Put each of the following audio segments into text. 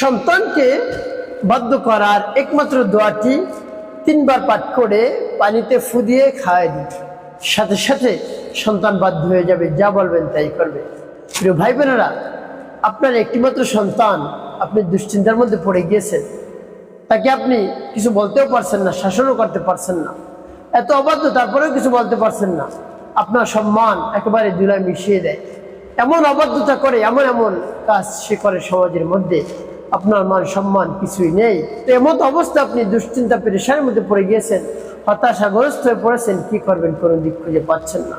সন্তানকে বাধ্য করার একমাত্র দোয়াটি 3 বার পাঠ করে পানিতে ফু দিয়ে খাওয়াই দিন, সাথে সাথে সন্তান বাধ্য হয়ে যাবে, যা বলবেন তাই করবে। প্রিয় ভাই বোনেরা, আপনার একটিমাত্র সন্তান, আপনি দুশ্চিন্তার মধ্যে পড়ে গিয়েছেন, তাকে আপনি কিছু বলতেও পারছেন না, শাসনও করতে পারছেন না, এত অবাধ্য তারপরেও কিছু বলতে পারছেন না, আপনার সম্মান একেবারে ধুলায় মিশিয়ে দেয়, এমন অবাধ্যতা করে, এমন এমন কাজ সে করে সমাজের মধ্যে, আপনার মান সম্মান কিছুই নেই। তো এমন অবস্থা, আপনি দুশ্চিন্তা পেরেশানির মধ্যে পড়ে গিয়েছেন, হতাশাগ্রস্ত হয়ে পড়েছেন, কি করবেন কোনো দিক খুঁজে পাচ্ছেন না।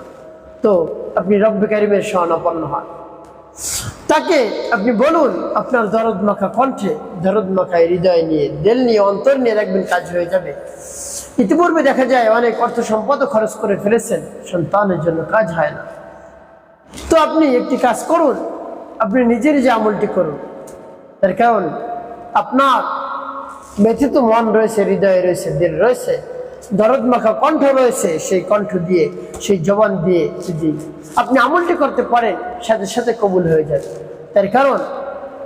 তো আপনি রব্বে কারিমের শরণাপন্ন হন, তাকে আপনি বলুন আপনার দরদ মাখা কণ্ঠে, দরদ মাখা হৃদয় নিয়ে, দিল নিয়ে, অন্তর নিয়ে, রাখবেন কাজ হয়ে যাবে। ইতিপূর্বে দেখা যায় অনেক অর্থ সম্পদও খরচ করে ফেলেছেন, সন্তানের জন্য কাজ হয় না। তো আপনি একটি কাজ করুন, আপনি নিজের যে আমলটি করুন, তার কারণ আপনার ব্যথিত মন রয়েছে, হৃদয় রয়েছে, দিল রয়েছে, দরদ মাখা কণ্ঠ রয়েছে, সেই কণ্ঠ দিয়ে, সেই জবান দিয়ে যদি আপনি আমলটি করতে পারেন, সাথে সাথে কবুল হয়ে যাবে। তার কারণ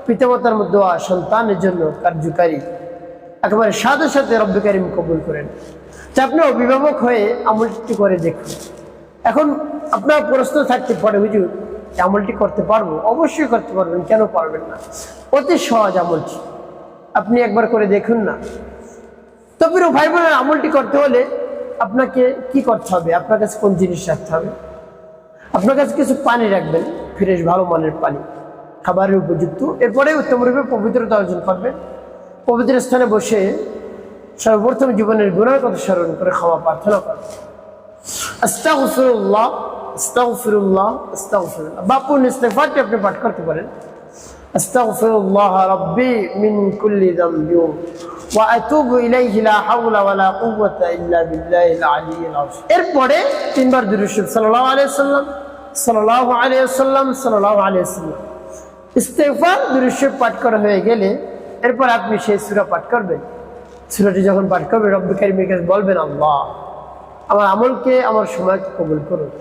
পিতামাতার দোয়া সন্তানের জন্য কার্যকারী, একেবারে সাথে সাথে রব্বে কারিম কবুল করেন। তা আপনি অভিভাবক হয়ে আমলটি করে দেখুন। এখন আপনার প্রশ্ন থাকতে পারে, হুজুর আমলটি করতে পারবো? অবশ্যই করতে পারবেন, কেন পারবেন না? অতি সহজ আমলটি, আপনি একবার করে দেখুন না। তো প্রিয় ভাই বোনের, আমলটি করতে হলে আপনাকে কি করতে হবে? আপনার কাছে কোন জিনিস রাখতে হবে? আপনার কাছে কিছু পানি রাখবেন, ফ্রেশ ভালো মানের পানি, খাবারের উপযুক্ত। এরপরে উত্তম রূপে পবিত্রতা অর্জন করবেন। পবিত্র স্থানে বসে সর্বপ্রথম জীবনের গুনাহের কথা স্মরণ করে ক্ষমা প্রার্থনা করবেন। আস্তাগফিরুল্লাহ, আস্তাগফিরুল্লাহ, আস্তাগফিরুল্লাহ। বাপুর ইস্তেগফারটি আপনি পাঠ করতে পারেন। আস্তাগফিরুল্লাহ রাব্বি মিন কুল্লি যামবি ওয়া আতুবু ইলাইহি লা হাওলা ওয়া লা কুওয়াতা ইল্লা বিল্লাহিল আলিয়্যিল আযীম। এরপরে 3 বার দুরূদ শরীফ সাল্লাল্লাহু আলাইহি ওয়াসাল্লাম, সাল্লাল্লাহু আলাইহি ওয়াসাল্লাম, সাল্লাল্লাহু আলাইহি ওয়াসাল্লাম। ইস্তেগফার দুরূদ শরীফ পাঠ করা হয়ে গেলে এরপর আপনি সেই সূরা পাঠ করবেন। সূরাটি যখন পাঠ করবেন, রব্বে কারিমের কাছে বলবেন, আল্লাহ আমার আমলকে, আমার সময়কে কবুল করুন,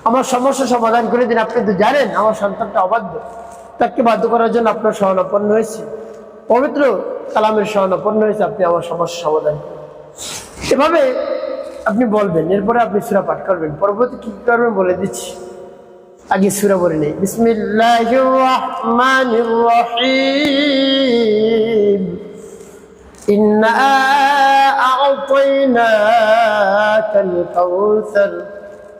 আমার সমস্যা সমাধান করে দিন। আপনি তো জানেন আমার সন্তানটা অবাধ্য, তাকে বাধ্য করার জন্য আপনার শরণাপন্ন হয়েছে, পবিত্র কালামের শরণাপন্ন হয়েছে, আপনি আমার সমস্যা সমাধান করুন। এভাবে আপনি বলবেন, এরপরে আপনি সূরা পাঠ করবেন। পরবর্তী কি করবেন বলে দিচ্ছি, আগে সূরা বলে নেই। বিসমিল্লাহির রাহমানির রহিম। ইন্না আ'তাইনাকাল কাউসার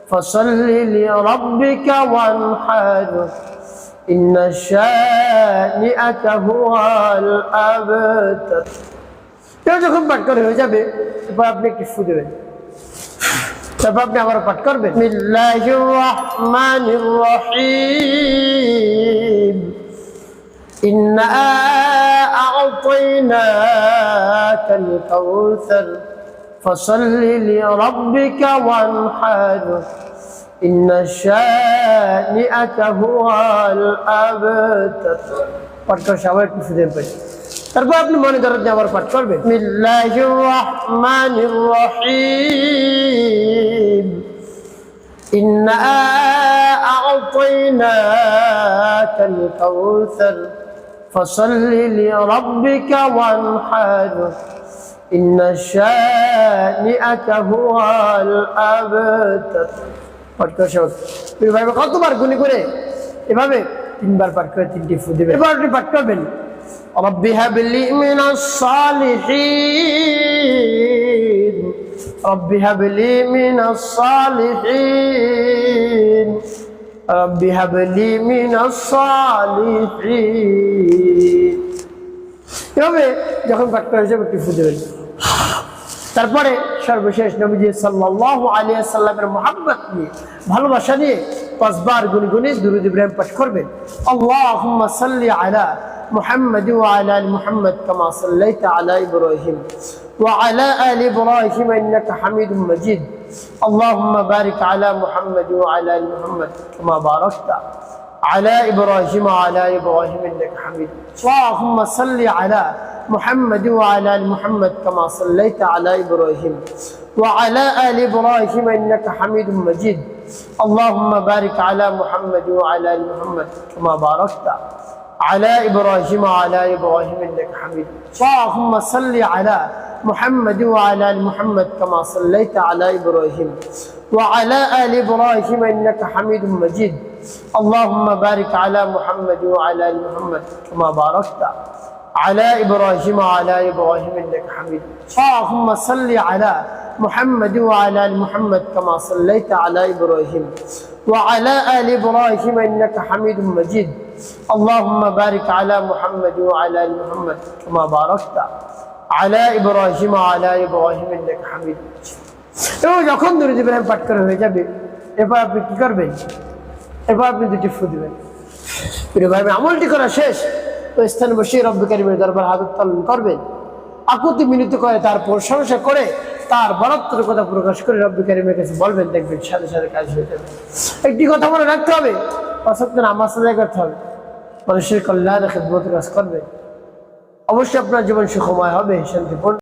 ফাসাল্লি লিরাব্বিকা ওয়ানহার ইন্না শানিআকা হুয়াল আবতার। এটা যখন পাঠ করা হয়ে যাবে, এরপর আপনি একটু ফু দেবেন, তারপর আপনি আবার পাঠ করবেন। বিসমিল্লাহির রাহমানির রহিম। ইন্না আ'তাইনাকাল কাউসার ফাসাল্লি লিরাব্বিকা ওয়ানহার ইন্না শানিআকা হুয়াল আবতার। পাঠ করে সবাই একটু ফু দেবেন, তারপর আপনি মনে করেন যে আবার পাঠ করবেন। বিসমিল্লাহির রাহমানির রহিম। ইন্না আ'তাইনাকাল কাউসার ফাসাল্লি লিরাব্বিকা ওয়ানহার ইন্না শানিআকা হুয়াল আবতার। পাঠ করে সবাই ভাই কতবার গুনি করে এভাবে 3 বার পাঠ করে 3টি ফু দেবেন। এবার আপনি পাঠ করবেন, রব্বি হাবলি মিনাস সালিহিন, রব্বি হাবলি মিনাস সালিহিন, রব্বি হাবলি মিনাস সালিহিন। এভাবে যখন পাঠ করা যাবে একটু ফু দেবেন। তারপরে সর্বশেষ নবীজি সাল্লাল্লাহু আলাইহি ওয়াসাল্লামের মুহাব্বত নিয়ে, ভালোবাসা নিয়ে 5 বার গুনগুনে দুরূদ ইব্রাহিম পাঠ করবেন। আল্লাহুম্মা সাল্লি আলা মুহাম্মাদ ওয়া আলা আলি মুহাম্মাদ কামা সাল্লাইতা আলা ইব্রাহিম ওয়া আলা আলি ইব্রাহিম ইন্নাকা হামিদুম মাজিদ। আল্লাহুম্মা বারিক আলা মুহাম্মাদ ওয়া আলা আলি মুহাম্মাদ কামা বারাকতা আলা ইব্রাহিম ওয়া আলা আলি ইব্রাহিম ইন্নাকা হামিদুম। আল্লাহুম্মা সাল্লি আলা محمد وعلى آل محمد كما صليت على إبراهيم وعلى آل إبراهيم إنك حميد مجيد. اللهم بارك على محمد وعلى آل محمد كما باركت على إبراهيم وعلى إبراهيم إنك حميد. اللهم صل على محمد وعلى آل محمد كما صليت على إبراهيم وعلى آل إبراهيم إنك حميد مجيد. اللهم بارك على محمد وعلى آل محمد كما باركت على إبراهيم وعلى آل إبراهيم إنك حميد. اللهم صل على محمد وعلى آل محمد كما صليت على إبراهيم وعلى آل إبراهيم إنك حميد مجيد. اللهم بارك على محمد وعلى آل محمد كما باركت على إبراهيم وعلى آل إبراهيم إنك حميد مجيد. এবং যখন দুরূদ ইব্রাহিম পাঠ করা হয়ে যাবে এরপর আপনি কি করবেন? এরপর আপনি দুটি ফু দিবেন। প্রিয় ভাই, আমলটি করা শেষ তো স্থানে বসে রব্বি কারীমের দরবার হাত উত্তোলন করবেন, আকুতি মিনিত করে তার প্রশংসা করে তার বরত্বের কথা প্রকাশ করে রব্বি কারীমের কাছে বলবেন, দেখবেন সাথে সাথে কাজ হয়ে যাবে। একটি কথা মনে রাখতে হবে, পাঁচ ওয়াক্ত নামাজ আদায় করতে হবে, মানুষের কল্যাণে খিদমতের কাজ করবে, অবশ্যই আপনার জীবন সুখময় হবে, শান্তিপূর্ণ।